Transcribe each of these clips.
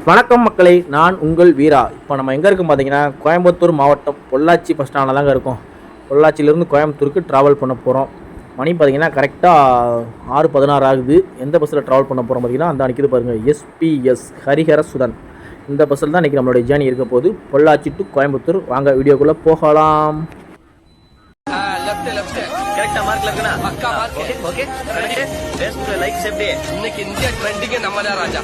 வணக்கம் மக்களை, நான் உங்கள் வீரா. இப்போ நம்ம எங்கே இருக்கோம் பார்த்தீங்கன்னா, கோயம்புத்தூர் மாவட்டம் பொள்ளாச்சி பஸ் ஸ்டாண்டில் தாங்க இருக்கோம். பொள்ளாச்சியிலேருந்து கோயம்புத்தூருக்கு ட்ராவல் பண்ண போகிறோம். மணி பார்த்தீங்கன்னா கரெக்டாக 6:16 ஆகுது. எந்த பஸ்ஸில் ட்ராவல் பண்ண போகிறோம் பார்த்தீங்கன்னா, அந்த அன்றைக்கி பாருங்கள், எஸ்பிஎஸ் ஹரிஹர சுதன். இந்த பஸ்ஸில் தான் இன்றைக்கி நம்மளுடைய ஜேர்னி இருக்க போகுது, பொள்ளாச்சி டு கோயம்புத்தூர். வாங்க வீடியோக்குள்ளே போகலாம். இன்னைக்கு இந்தியா ட்ரெண்டிங் நம்ம Raja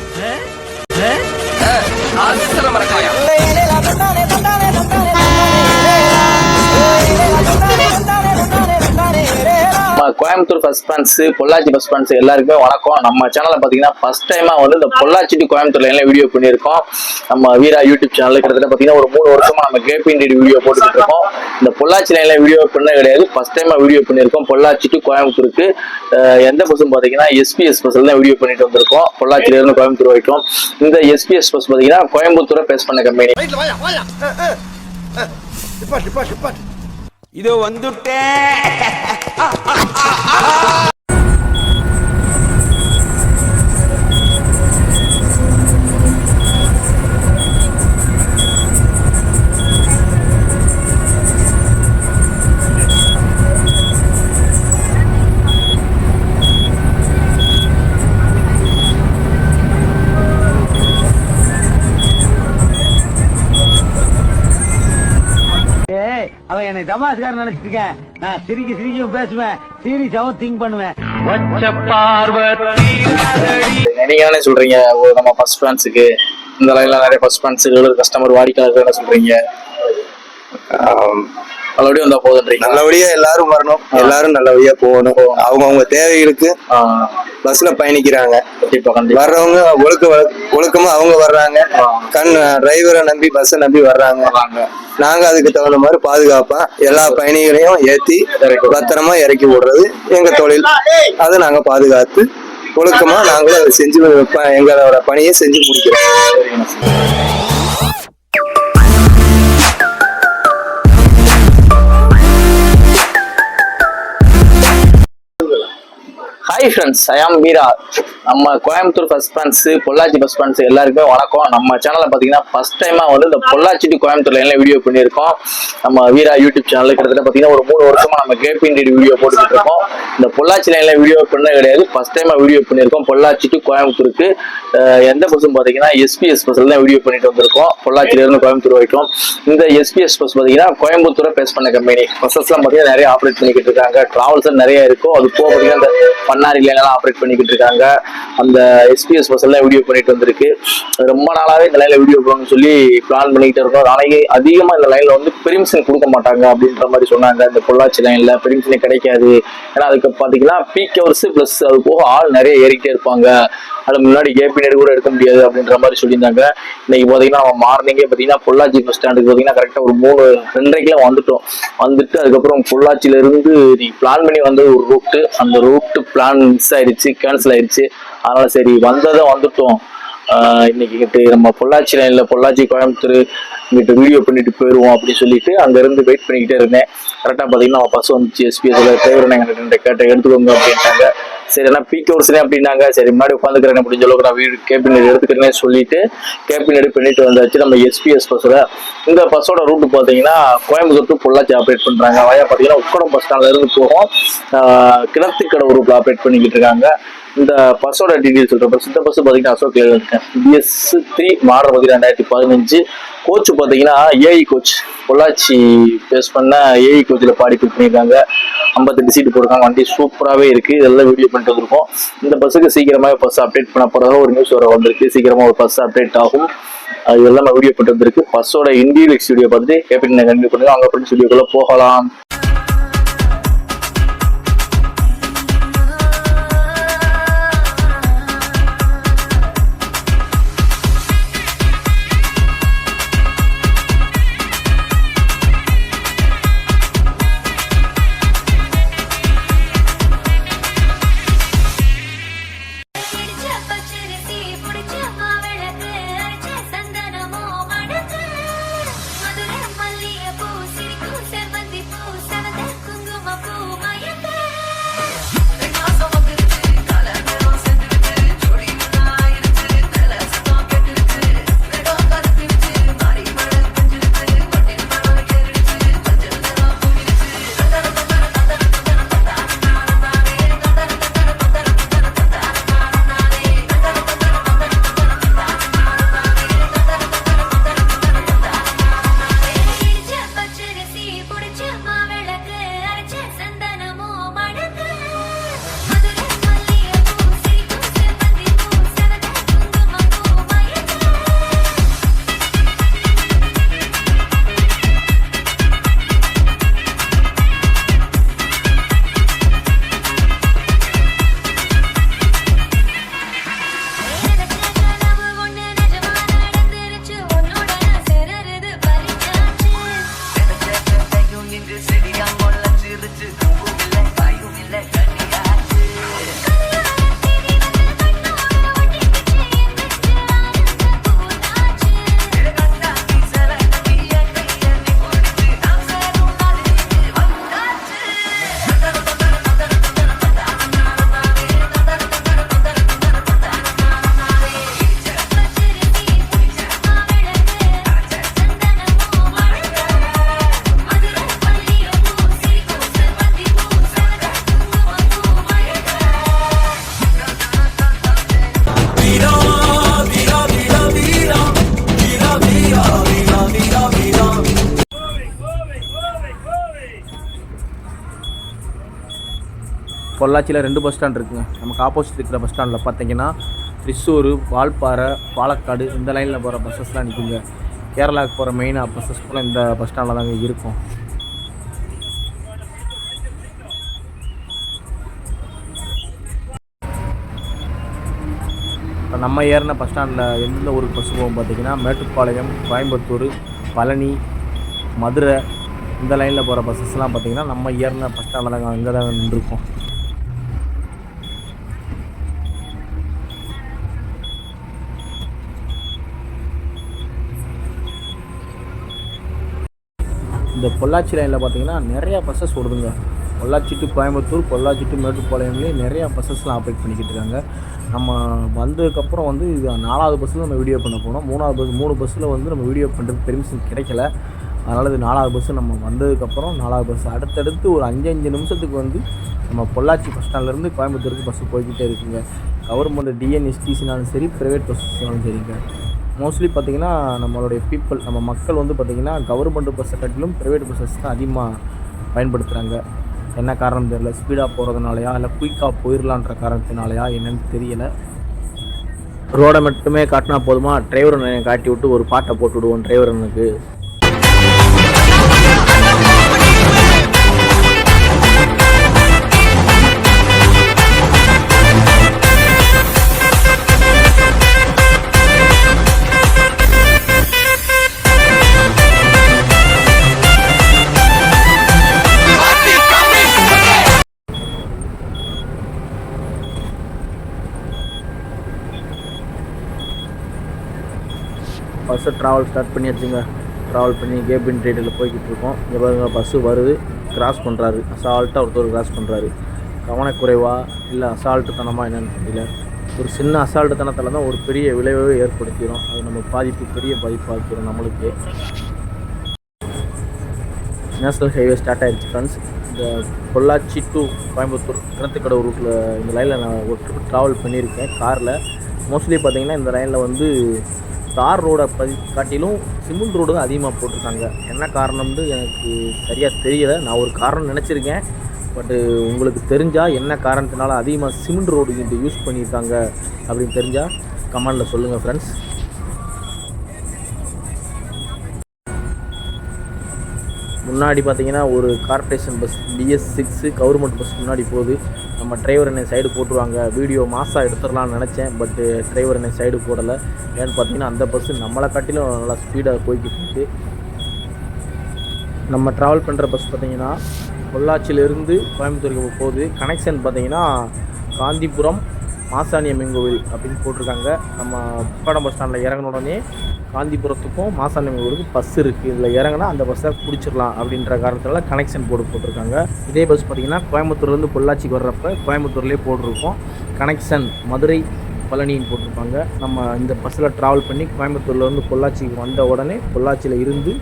Coimbatore bus stands, Pollachi bus stands எல்லாருக்குமே வணக்கம். நம்ம சேனல்ல பாத்தீங்கன்னா ஃபர்ஸ்ட் டைமா வந்து இந்த பொள்ளாச்சி டு கோயம்புத்தூர் லைன்ல வீடியோ பண்ணியிருக்கோம். நம்ம வீரா யூடியூப் சேனல் கிட்டத்தட்ட பாத்தீங்கன்னா ஒரு 3 வருஷமா நம்ம கேபின் வீடியோ போட்டுக்கிட்டு இருக்கோம். இந்த பொள்ளாச்சி லைன்ல வீடியோ பண்ண கிடையாது, ஃபர்ஸ்ட் டைமா வீடியோ பண்ணியிருக்கோம். பொள்ளாச்சி டு கோயம்புத்தூருக்கு எந்த பஸ்ஸும் பாத்தீங்கன்னா எஸ்பிஎஸ் பஸ்ல தான் வீடியோ பண்ணிட்டு வந்திருக்கோம், பொள்ளாச்சில இருந்து கோயம்புத்தூர் வரைக்கும். இந்த எஸ்பிஎஸ் பஸ் பாத்தீங்கன்னா கோயம்புத்தூரை பேஸ் பண்ண கம்பெனி. இது வந்துட்டேன். அவன் என்னை தமாஸ்காரன் நினைச்சிருக்கேன். நான் சிரிக்கும் பேசுவேன், சீரியஸாவும் திங்க் பண்ணுவேன். நீங்க என்ன சொல்றீங்க? நம்ம ஃபர்ஸ்ட் ஃபேன்ஸுக்கு இந்த லைன்ல நிறைய ஃபர்ஸ்ட் ஃபேன்ஸுக்கு கஸ்டமர் வாடிக்கையாளர்கள் என்ன சொல்றீங்க? நல்லபடியா வந்தா போதுன்றீங்க. நல்லபடியா எல்லாரும் வரணும், எல்லாரும் நல்லபடியா போகணும். அவங்க தேவைகளுக்கு பஸ்ல பயணிக்கிறாங்க. வர்றவங்க ஒழுக்கமா அவங்க வர்றாங்க. டிரைவரை நம்பி பஸ்ஸை நம்பி வர்றாங்க. நாங்க அதுக்கு தகுந்த மாதிரி பாதுகாப்பா எல்லா பயணிகளையும் ஏத்தி பத்திரமா இறக்கி விடுறது எங்க தொழில். அதை நாங்க பாதுகாத்து ஒழுக்கமா நாங்களும் அதை செஞ்சு எங்களோட பணியை செஞ்சு முடிக்கிறோம். ஹாய் ஃப்ரெண்ட்ஸ், ஐ ஆம் வீரா. நம்ம Coimbatore bus stands, Pollachi bus stands எல்லாருக்குமே வணக்கம். நம்ம சேனல்ல பாத்தீங்கன்னா ஃபர்ஸ்ட் டைமா வந்து இந்த பொள்ளாச்சி டு கோயம்புத்தூர் லைன்ல வீடியோ பண்ணியிருக்கோம். நம்ம வீரா யூடியூப் சேனல் கிட்டத்தட்ட பாத்தீங்கன்னா ஒரு 3 வருஷமா நம்ம கேபின் வீடியோ போட்டுக்கிட்டு இருக்கோம். இந்த பொள்ளாச்சி லைன்ல வீடியோ பண்ண கிடையாது, ஃபர்ஸ்ட் டைமா வீடியோ பண்ணியிருக்கோம். பொள்ளாச்சி டு கோயம்புத்தூருக்கு எந்த பஸ்ஸும் பாத்தீங்கன்னா எஸ்பிஎஸ் பஸ்ல தான் வீடியோ பண்ணிட்டு வந்திருக்கோம், பொள்ளாச்சில இருந்து கோயம்புத்தூர் வரைக்கும். இந்த எஸ்பிஎஸ் பஸ் பாத்தீங்கன்னா கோயம்புத்தூரை பேஸ் பண்ண கம்பெனி. பஸ்ஸஸ் எல்லாம் பாத்தீங்கன்னா நிறைய ஆப்ரேட் பண்ணிக்கிட்டு இருக்காங்க. டிராவல்ஸ் நிறைய இருக்கும். அது போக பாத்தீங்கன்னா இந்த பண்ணாரி லைன் ஆப்ரேட் பண்ணிக்கிட்டு இருக்காங்க. அந்த எஸ்பிஎஸ் பஸ் எல்லாம் வீடியோ பண்ணிட்டு வந்திருக்கு. ரொம்ப நாளாவே இந்த லைன்ல வீடியோ பண்ணணும்னு சொல்லி பிளான் பண்ணிக்கிட்டு இருக்கோம். நாளைக்கு அதிகமா இந்த லைன்ல வந்து பெர்மிஷன் கொடுக்க மாட்டாங்க அப்படின்ற மாதிரி சொன்னாங்க. இந்த பொள்ளாச்சி லைன்ல பெர்மிஷனே கிடைக்காது. ஏன்னா அதுக்கு பாத்தீங்கன்னா பீக் ஹவர்ஸ் பிளஸ் அது போக ஆள் நிறைய ஏறிக்கிட்டே இருப்பாங்க. அது முன்னாடி கேபினட் கூட எடுக்க முடியாது அப்படின்ற மாதிரி சொல்லியிருந்தாங்க. இன்னைக்கு பாத்தீங்கன்னா மார்னிங்கே பாத்தீங்கன்னா பொள்ளாச்சி பஸ் ஸ்டாண்டுக்கு பாத்தீங்கன்னா கரெக்டா ஒரு 3:30 வந்துட்டு அதுக்கப்புறம் பொள்ளாச்சியில இருந்து நீங்க பிளான் பண்ணி வந்த ஒரு ரூட்டு, அந்த ரூட் பிளான் மிஸ் ஆயிடுச்சு, கேன்சல் ஆயிடுச்சு. அதனால சரி வந்ததை வந்துட்டோம், இன்னைக்கு நம்ம பொள்ளாச்சி லைன்ல பொள்ளாச்சி கோயம்புத்தூர் இங்கிட்ட வீடியோ பண்ணிட்டு போயிடுவோம் அப்படின்னு சொல்லிட்டு அங்க இருந்து வெயிட் பண்ணிக்கிட்டே இருந்தேன். கரெக்டா பாத்தீங்கன்னா பஸ் வந்துச்சு. எஸ்பிஎஸ்ல டிரைவர் கேட்ட எடுத்துக்கோங்க அப்படின்ட்டாங்க. சரி என்ன பீக் ஹவர்ஸ்னே அப்படின்னாங்க. சரி முன்னாடி உட்காந்துக்கிறேன் அப்படின்னு சொல்லி நான் வீடு கேபின் எடுத்துக்கிறேன்னு சொல்லிட்டு கேபின் எடுத்து பண்ணிட்டு வந்தாச்சு நம்ம எஸ்பிஎஸ் பஸ்ல. இந்த பஸ்ஸோட ரூட் பாத்தீங்கன்னா கோயம்புத்தூர் டு பொள்ளாச்சி ஆப்ரேட் பண்றாங்க. வயா பாத்தீங்கன்னா உக்கடம் பஸ் ஸ்டாண்ட்ல இருந்து போகும், கிணத்துக்கடை ரூட்ல ஆப்ரேட் பண்ணிக்கிட்டு இருக்காங்க. இந்த பஸ்ஸோட டீடைல் சொல்றேன். இந்த பஸ் பாத்தீங்கன்னா அசோக் இருக்கேன், BS3 மாடல் 2015. கோச் பாத்தீங்கன்னா ஏஇ கோச், பொள்ளாச்சி பேஸ் பண்ண ஏஇ கோச்சில் பாடி ஃபிட் பண்ணியிருக்காங்க. 58 சீட்டு போட்டிருக்காங்க. வண்டி சூப்பராகவே இருக்கு. இதெல்லாம் வீடியோ பண்ணிட்டு வந்திருக்கோம். இந்த பஸ்ஸுக்கு சீக்கிரமாக பஸ் அப்டேட் பண்ண போறதா ஒரு நியூஸ் வர வந்திருக்கு. சீக்கிரமா ஒரு பஸ் அப்டேட் ஆகும். அது எல்லாம் வீடியோ பண்ணிட்டு வந்திருக்கு. பஸ்ஸோட இன்டீரியர் வீடியோ பார்த்துட்டு கேபின் கண்டினியூ பண்ணுங்க. அங்கே பண்ணி வீடியோக்குள்ள போகலாம். மதுரை மல்லிய பூ சிரிக்கும் செவ்வந்தி பூ பொள்ளாச்சியில் 2 பஸ் ஸ்டாண்ட் இருக்குங்க. நமக்கு ஆப்போசிட் இருக்கிற பஸ் ஸ்டாண்டில் பார்த்தீங்கன்னா திரிசூர், வால்பாறை, பாலக்காடு இந்த லைனில் போகிற பஸ்ஸஸ்லாம் நிற்குங்க. கேரளாவுக்கு போகிற மெயினாக பஸ்ஸஸ் போல் இந்த பஸ் ஸ்டாண்டில் தாங்க இருக்கும். இப்போ நம்ம ஏறின பஸ் ஸ்டாண்டில் எந்தெந்த ஊருக்கு பஸ் போகும் பார்த்தீங்கன்னா மேட்டுப்பாளையம், கோயம்புத்தூர், பழனி, மதுரை இந்த லைனில் போகிற பஸ்ஸஸ்லாம் பார்த்தீங்கன்னா நம்ம ஏறின பஸ் ஸ்டாண்டில் தாங்க அங்கே தான் நின்றுருக்கோம். இந்த பொள்ளாச்சி லைனில் பார்த்தீங்கன்னா நிறையா பஸ்ஸஸ் ஓடுதுங்க. பொள்ளாச்சி டு கோயம்புத்தூர், பொள்ளாச்சி டு மேட்டுப்பாளையம்லேயே நிறையா பஸ்ஸஸ்லாம் ஆப்ரேட் பண்ணிக்கிட்டு இருக்காங்க. நம்ம வந்ததுக்கப்புறம் வந்து இது 4வது பஸ்ஸில் நம்ம வீடியோ பண்ண போனோம். 3 பஸ்ஸில் வந்து நம்ம வீடியோ பண்ணுறதுக்கு பெர்மிஷன் கிடைக்கல. அதனால் இது 4வது பஸ்ஸு நம்ம வந்ததுக்கப்புறம் 4வது பஸ் அடுத்தடுத்து ஒரு 5 நிமிஷத்துக்கு வந்து நம்ம பொள்ளாச்சி பஸ் ஸ்டாண்ட்லேருந்து கோயம்புத்தூருக்கு பஸ்ஸு போய்கிட்டே இருக்குங்க. கவர்மெண்ட் டிஎன்எஸ்டிசினாலும் சரி, ப்ரைவேட் பஸ்ஸஸ்னாலும் சரிங்க. மோஸ்ட்லி பார்த்திங்கன்னா நம்மளுடைய நம்ம மக்கள் வந்து பார்த்திங்கன்னா கவர்மெண்ட் பஸ்ஸை காட்டிலும் ப்ரைவேட் பஸ்ஸஸ் தான் அதிகமாக பயன்படுத்துகிறாங்க. என்ன காரணம் தெரியல, ஸ்பீடாக போகிறதுனாலையா இல்லை குயிக்காக போயிடலான்ற காரணத்தினாலையா என்னென்னு தெரியலை. ரோடை மட்டுமே காட்டினா போதுமா, டிரைவர் அண்ணனை காட்டி விட்டு ஒரு பாட்டை போட்டு விடுவோம் டிரைவர் அண்ணனுக்கு. பஸ்ஸை ட்ராவல் ஸ்டார்ட் பண்ணியாச்சுங்க. ட்ராவல் பண்ணி கேபின் ரைடில் போய்கிட்டு இருக்கோம். இங்கே பாருங்க பஸ்ஸு வருது, கிராஸ் பண்ணுறாரு. அசால்ட்டாக ஒருத்தர் கிராஸ் பண்ணுறாரு. கவனக்குறைவா இல்லை அசால்ட்டுத்தனமாக என்னென்னு தெரியல. ஒரு சின்ன அசால்ட்டுத்தனத்தில் தான் ஒரு பெரிய விளைவை ஏற்படுத்திடும். அது நம்ம பெரிய பாதிப்பாக இருக்கிறோம் நம்மளுக்கு. நேஷ்னல் ஹைவே ஸ்டார்ட் ஆகிடுச்சு ஃப்ரெண்ட்ஸ். இந்த பொள்ளாச்சி டு கோயம்புத்தூர் கிணத்துக்கடவு ரூட்டில் இந்த லைனில் நான் ஒரு ட்ரிப் ட்ராவல் பண்ணியிருக்கேன் காரில். மோஸ்ட்லி பார்த்திங்கன்னா இந்த லைனில் வந்து தார் ரோடை காட்டிலும் சிமெண்ட் ரோடு தான் அதிகமாக போட்டிருக்காங்க. என்ன காரணம்னு எனக்கு சரியாக தெரியலை. நான் ஒரு காரணம் நினச்சிருக்கேன். பட்டு உங்களுக்கு தெரிஞ்சால் என்ன காரணத்தினால அதிகமாக சிமெண்ட் ரோடு இங்கே யூஸ் பண்ணியிருக்காங்க அப்படின்னு தெரிஞ்சால் கமெண்டில் சொல்லுங்கள் ஃப்ரெண்ட்ஸ். முன்னாடி பார்த்தீங்கன்னா ஒரு corporation bus BS6 government bus முன்னாடி போகுது. நம்ம டிரைவர் என்னை சைடு போட்டுருவாங்க, வீடியோ மாசாக எடுத்துடலான்னு நினச்சேன். பட்டு டிரைவர் என்னை சைடு போடலை. ஏன்னு பார்த்தீங்கன்னா அந்த பஸ்ஸு நம்மளை காட்டிலும் நல்லா ஸ்பீடாக போய்கிட்டு இருக்குது. நம்ம ட்ராவல் பண்ணுற பஸ் பார்த்திங்கன்னா பொள்ளாச்சியிலேருந்து கோயம்புத்தூருக்கு போகுது. கனெக்ஷன் பார்த்திங்கன்னா காந்திபுரம் மாசாணியம்மன் கோவில் அப்படின்னு போட்டிருக்காங்க. நம்ம உக்கடம் பஸ் ஸ்டாண்டில் இறங்கின உடனே காந்திபுரத்துக்கும் மாசாணியம்மன் கோவிலுக்கும் பஸ் இருக்குது. இதில் இறங்கினா அந்த பஸ்ஸை பிடிச்சிடலாம் அப்படின்ற காரணத்தினால கனெக்ஷன் போர்டு போட்டிருக்காங்க. இதே பஸ் பார்த்திங்கன்னா கோயம்புத்தூர்லேருந்து பொள்ளாச்சிக்கு வர்றப்ப கோயம்புத்தூர்லேயே போட்டிருக்கோம். கனெக்ஷன் மதுரை, பழனின்னு போட்டிருப்பாங்க. நம்ம இந்த பஸ்ஸில் ட்ராவல் பண்ணி கோயம்புத்தூர்லேருந்து பொள்ளாச்சிக்கு வந்த உடனே பொள்ளாச்சியில் இருந்து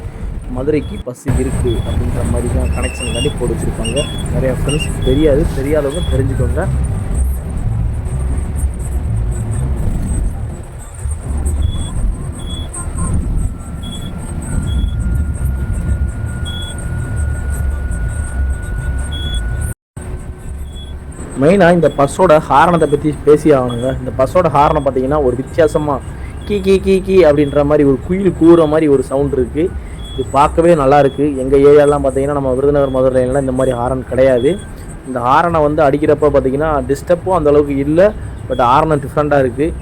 மதுரைக்கு பஸ் இருக்குது அப்படின்ற மாதிரி தான் கனெக்ஷன் காட்டி போட்டு வச்சுருப்பாங்க. நிறையா ஃப்ரெண்ட்ஸ் தெரியாதவங்க தெரிஞ்சுக்கோங்க. மெயினாக இந்த பஸ்ஸோட ஹாரணத்தை பற்றி பேசி ஆகணுங்க. இந்த பஸ்ஸோட ஹாரணம் பார்த்தீங்கன்னா ஒரு வித்தியாசமாக கீ கீ கீ கீ அப்படின்ற மாதிரி ஒரு குயில் கூற மாதிரி ஒரு சவுண்ட் இருக்குது. இது பார்க்கவே நல்லாயிருக்கு. எங்கள் ஏரியாலாம் பார்த்தீங்கன்னா நம்ம விருதுநகர் மதுரை லைன்லாம் இந்த மாதிரி ஹாரன் கிடையாது. இந்த ஹாரனை வந்து அடிக்கிறப்ப பார்த்தீங்கன்னா டிஸ்டர்பும் அந்தளவுக்கு இல்லை, பட் ஹாரன் டிஃப்ரெண்ட்டாக இருக்குது.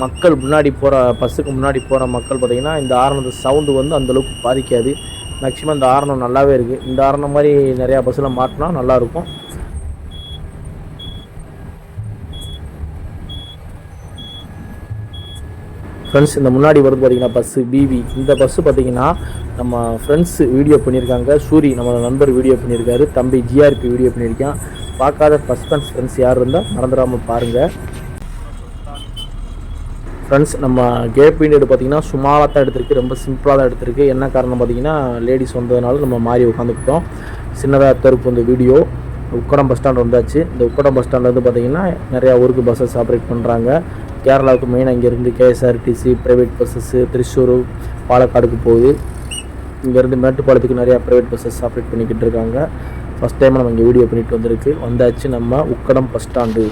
மக்கள் முன்னாடி போகிற பஸ்ஸுக்கு முன்னாடி போகிற மக்கள் பார்த்திங்கன்னா இந்த ஹாரனோட சவுண்டு வந்து அந்தளவுக்கு பாதிக்காது. மேக்ஸிமம் இந்த ஹாரனம் நல்லாவே இருக்குது. இந்த ஹாரனை மாதிரி நிறையா பஸ்ஸில் மாட்டினா நல்லாயிருக்கும். ஃப்ரெண்ட்ஸ் இந்த முன்னாடி வருது பார்த்திங்கன்னா பஸ்ஸு பிவி. இந்த பஸ்ஸு பார்த்திங்கன்னா நம்ம ஃப்ரெண்ட்ஸு வீடியோ பண்ணியிருக்காங்க. சூரி நம்மளோட நண்பர் வீடியோ பண்ணியிருக்காரு, தம்பி ஜிஆர்பி வீடியோ பண்ணியிருக்கான். பார்க்காத ஃப்ரெண்ட்ஸ் யார் இருந்தால் மறந்துடாமல் பாருங்கள். ஃப்ரெண்ட்ஸ் நம்ம கேப் விண்டோடு பார்த்திங்கன்னா சுமாராக தான் எடுத்திருக்கு, ரொம்ப சிம்பிளாக தான் எடுத்திருக்கு. என்ன காரணம் பார்த்திங்கன்னா லேடிஸ் வந்ததுனால நம்ம மாறி உட்காந்துக்கிட்டோம். சின்னதாக தருப்பு இந்த வீடியோ. உக்கடம் பஸ் ஸ்டாண்ட் வந்தாச்சு. இந்த உக்கடம் பஸ் ஸ்டாண்ட்லேருந்து பார்த்திங்கன்னா நிறையா ஊருக்கு பஸ்ஸஸ் ஆப்ரேட் பண்ணுறாங்க. கேரளாவுக்கு மெயினாக இங்கேருந்து KSRTC ப்ரைவேட் பஸ்ஸஸ்ஸு திரிசூர், பாலக்காடுக்கு போகுது. இங்கேருந்து மேட்டுப்பாளையத்துக்கு நிறையா ப்ரைவேட் பஸ்ஸஸ் ஆப்ரேட் பண்ணிக்கிட்டு இருக்காங்க. ஃபஸ்ட் டைம் நம்ம இங்கே வீடியோ பண்ணிட்டு வந்தாச்சு நம்ம உக்கடம் பஸ் ஸ்டாண்டு.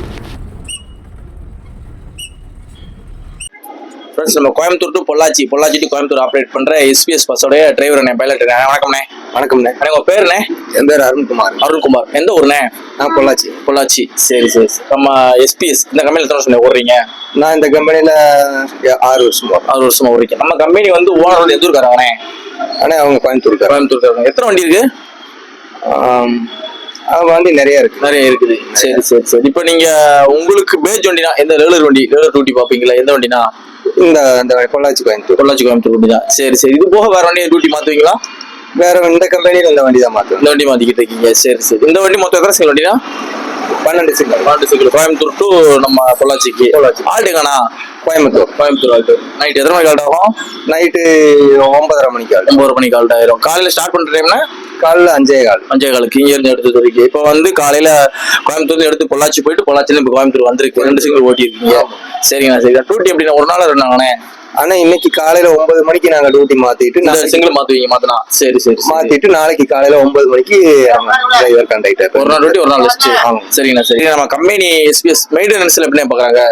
ஃப்ரெண்ட்ஸ், நம்ம Coimbatore to Pollachi to Coimbatore operate பண்ற எஸ்பிஎஸ் பஸ்ஸோட டிரைவர் அண்ணே, பைலட் அண்ணே. வணக்கம்ண்ணே. வணக்கம்ண்ணே. உங்க பேருண்ணே? என் பேர் அருண்குமார். எந்த ஊருண்ணே? நான் பொள்ளாச்சி. சரி. நம்ம எஸ்பிஎஸ் இந்த கம்பெனில எத்தனை வருஷம் ஓடுறீங்க? நான் இந்த கம்பெனில 6 வருஷமா ஓடுறீங்க. நம்ம கம்பெனி வந்து ஓனர் வந்து எந்த ஊருக்காரங்கண்ணே? ஆனா அவங்க கோயம்புத்தூர். எத்தனை வண்டி இருக்கு? வண்டி நிறைய இருக்குது. சரி. இப்போ நீங்க உங்களுக்கு பேஜ் வண்டினா எந்த ரெகுலர் டியூட்டி பாப்பீங்களா? எந்த வண்டினா? இந்த பொள்ளாச்சி கோயம்புத்தூர் வண்டி தான். சரி. இது போக வேற வண்டியை டியூட்டி மாத்துவீங்களா? வேற இந்த கம்பெனில இந்த வண்டி தான் இந்த வண்டி மாத்திக்கிட்டு இருக்கீங்க. சரி. இந்த வண்டி மொத்தம் எத்தனை சிங்கிள் வண்டினா? 12 சிங்கிள். கோயம்புத்தூர் டு நம்ம பொள்ளாச்சிக்கு. ஆல்ட்டுக்கானா? கோயம்புத்தூர் ஆல்ட்டு. நைட் எத்தனை மணிக்கு ஆல்ட் ஆகும்? நைட்டு 9:30 மணிக்கு 9 மணிக்கு ஆல்ட் ஆயிரும். காலையில ஸ்டார்ட் பண்ற டைம்னா காலைல 5:15 இங்க இருந்து எடுத்து வரைக்கும். இப்போ வந்து காலையில கோயம்புத்தூர்ல எடுத்து பொள்ளாச்சி போயிட்டு பொள்ளாச்சில இப்போ கோயம்புத்தூர் வந்திருக்கு. 2 சிங்கிள் ஓட்டி இருக்கீங்க. சரிங்கண்ணா. டியூட்டி எப்படின்னா ஒரு நாள் 2 நாளானே? ஆனா இன்னைக்கு காலையில 9 மணிக்கு நாங்க டியூட்டி மாத்திட்டு சிங்கிள் மாத்துவீங்க. சரி. மாத்திட்டு நாளைக்கு காலையில 9 மணிக்கு டிரைவர் கண்டக்டர் ஒரு நாள் டியூட்டி ஒரு நாள் ரெஸ்ட். சரிங்கண்ணா. சரி. நம்ம கம்பெனி எஸ்பிஎஸ் மெயின்டெனன்ஸ்ல எப்படி பாக்குறாங்க?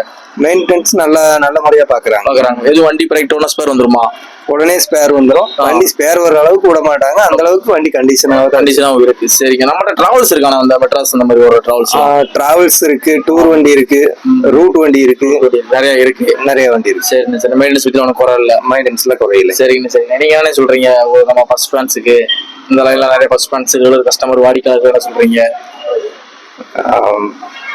மெயின்டெனன்ஸ் நல்ல முறையா பாக்குறாங்க. எது வண்டி பிரேக் டவுன் ஸ்பேர் வந்துருமா? உடனே ஸ்பேர் வந்துடும். வண்டி ஸ்பேர் வர அளவுக்கு விட மாட்டாங்க. அந்த அளவுக்கு வண்டி கண்டிஷனாவும் இருக்கு. சரிங்க. நம்மகிட்ட டிராவல்ஸ் இருக்கான அந்த மெட்ராஸ் அந்த மாதிரி ஒரு டிராவல்ஸ் இருக்கு, டூர் வண்டி இருக்கு, ரூட் வண்டி இருக்கு, நிறைய வண்டி இருக்கு. சரி. மெயின்டெனன்ஸ் பத்தி ஒன்றும் குறை இல்லை. மெயின்டெனன்ஸ்ல குறையில. சரிங்க. நீங்க என்ன சொல்றீங்க? நம்ம ஃபர்ஸ்ட் ஃபேன்ஸுக்கு இந்த லைன்ல நிறைய ஃபர்ஸ்ட் ஃபேன்ஸுக்கு கஸ்டமர் வாடிக்கையாளர்கள் என்ன சொல்றீங்க?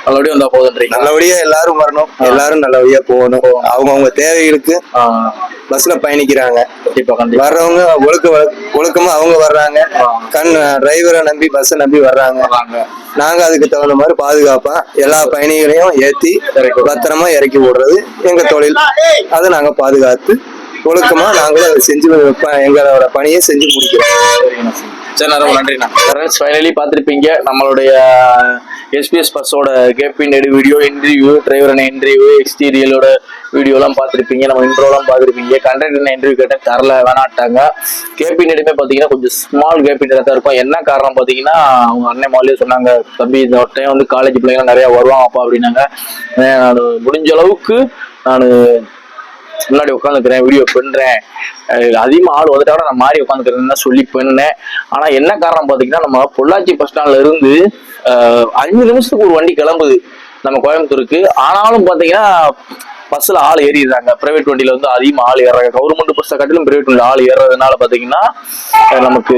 நல்லபடியா வந்தா போதுன்றீங்க. நல்லபடியா எல்லாரும் வரணும், எல்லாரும் நல்லபடியா போகணும். அவங்க தேவைகளுக்கு பஸ்ல பயணிக்கிறாங்க. வர்றவங்க ஒழுக்கமா அவங்க வர்றாங்க. டிரைவரை நம்பி பஸ்ஸை நம்பி வர்றாங்க. நாங்க அதுக்கு தகுந்த மாதிரி பாதுகாப்பா எல்லா பயணிகளையும் ஏத்தி பத்திரமா இறக்கி விடுறது எங்க தொழில். அதை நாங்க பாதுகாத்து ஒழுக்கமா நாங்களும் அதை செஞ்சு எங்களோட பணியை செஞ்சு முடிக்கிறோம். சரி, ரொம்ப நன்றிண்ணா. ஃபைனலி பார்த்துருப்பீங்க நம்மளுடைய எஸ்பிஎஸ் பஸ்ஸோட கேபின் வீடியோ, இன்டர்வியூ, டிரைவரான இன்டர்வியூ, எக்ஸ்டீரியலோட வீடியோலாம் பார்த்துருப்பீங்க. நம்ம இன்ட்ரோலாம் பார்த்துருப்பீங்க. கண்டக்டர் இன்டர்வியூ கேட்டேன், தரல, வேணாட்டாங்க. கேபின் எடுமே பார்த்தீங்கன்னா கொஞ்சம் ஸ்மால் கேபின் தான் இருக்கும். என்ன காரணம் பார்த்தீங்கன்னா அவங்க அண்ணன் மாலையே சொன்னாங்க, தம்பி இந்த டைம் வந்து காலேஜ் பிள்ளைங்க நிறையா வருவாங்கப்பா அப்படின்னாங்க. நான் முடிஞ்ச அளவுக்கு நான் முன்னாடி உட்காந்துக்கிறேன், வீடியோ பண்றேன், அதிகமாக ஆள் வந்துட்டாலும் நான் மாறி உட்காந்துக்கிறேன்னு சொல்லி பண்ணேன். ஆனா என்ன காரணம் பாத்தீங்கன்னா நம்ம பொள்ளாச்சி பஸ் ஸ்டாண்ட்ல இருந்து 5 நிமிஷத்துக்கு ஒரு வண்டி கிளம்புது நம்ம கோயம்புத்தூருக்கு. ஆனாலும் பாத்தீங்கன்னா பஸ்ல ஆள் ஏறிடுறாங்க. பிரைவேட் வண்டியில வந்து அதிகமா ஆள் ஏறாங்க. கவர்மெண்ட் பஸ்ஸை காட்டிலும் பிரைவேட் வண்டியில ஆள் ஏறதுனால பாத்தீங்கன்னா நமக்கு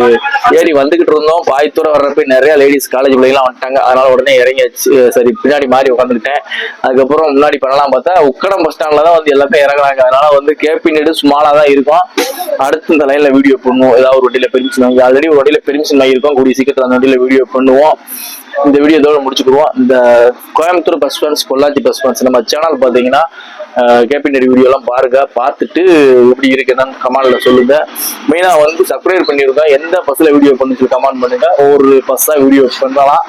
ஏறி வந்துகிட்டு இருந்தோம். பாய்த்தூர வர்றப்ப நிறைய லேடிஸ் காலேஜ் பிள்ளைங்கலாம் வந்துட்டாங்க. அதனால உடனே இறங்கியாச்சு. சரி, பின்னாடி மாறி உட்காந்துக்கிட்டேன். அதுக்கப்புறம் முன்னாடி பண்ணலாம் பார்த்தா உக்கடம் பஸ் ஸ்டாண்ட்ல தான் வந்து எல்லாமே இறங்குறாங்க. அதனால வந்து கேபின் ஸ்மாலா தான் இருக்கும். அடுத்து இந்த லைன்ல வீடியோ பண்ணுவோம். ஏதாவது ஒரு வண்டியில பெர்மிஷன் வாங்கி, ஆல்ரெடி ஒரு வண்டியில பெர்மிஷன் வாங்கியிருக்கோம். கூடிய சீக்கிரத்தில் அந்த வண்டியில வீடியோ பண்ணுவோம். இந்த வீடியோ இதோட முடிச்சுக்குவோம். இந்த Coimbatore bus stands, Pollachi bus stands நம்ம சேனல் பார்த்தீங்கன்னா கேபின் வீடியோலாம் பாருங்க. பார்த்துட்டு எப்படி இருக்குன்னு கமெண்ட்ல சொல்லுங்க. மெயினா வந்து சப்ஸ்கிரைப் பண்ணிருங்க. எந்த பஸ்ல வீடியோ பண்ணி கமெண்ட் பண்ணுங்க. ஒவ்வொரு பஸ்ஸா வீடியோ பண்ணலாம்.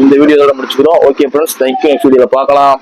இந்த வீடியோட முடிச்சுக்கிறோம். Okay friends, thank you. நெக்ஸ்ட் வீடியோல பார்க்கலாம்.